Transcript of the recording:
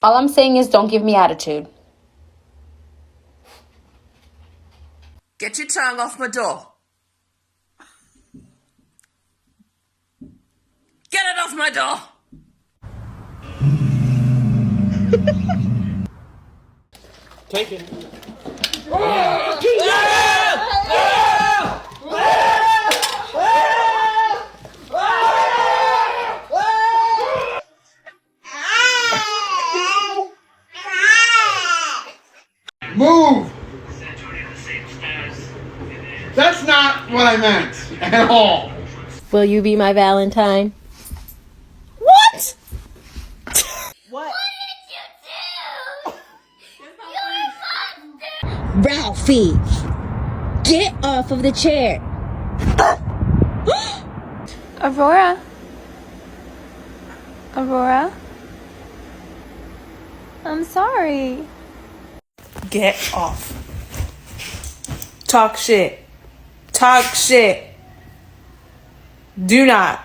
All I'm saying is don't give me attitude. Get your tongue off my door. Get it off my door. Take it. Move! That's not what I meant at all. Will you be my Valentine? What? What? Ralphie, get off of the chair. Aurora? Aurora? I'm sorry. Get off. Talk shit. Talk shit. Do not.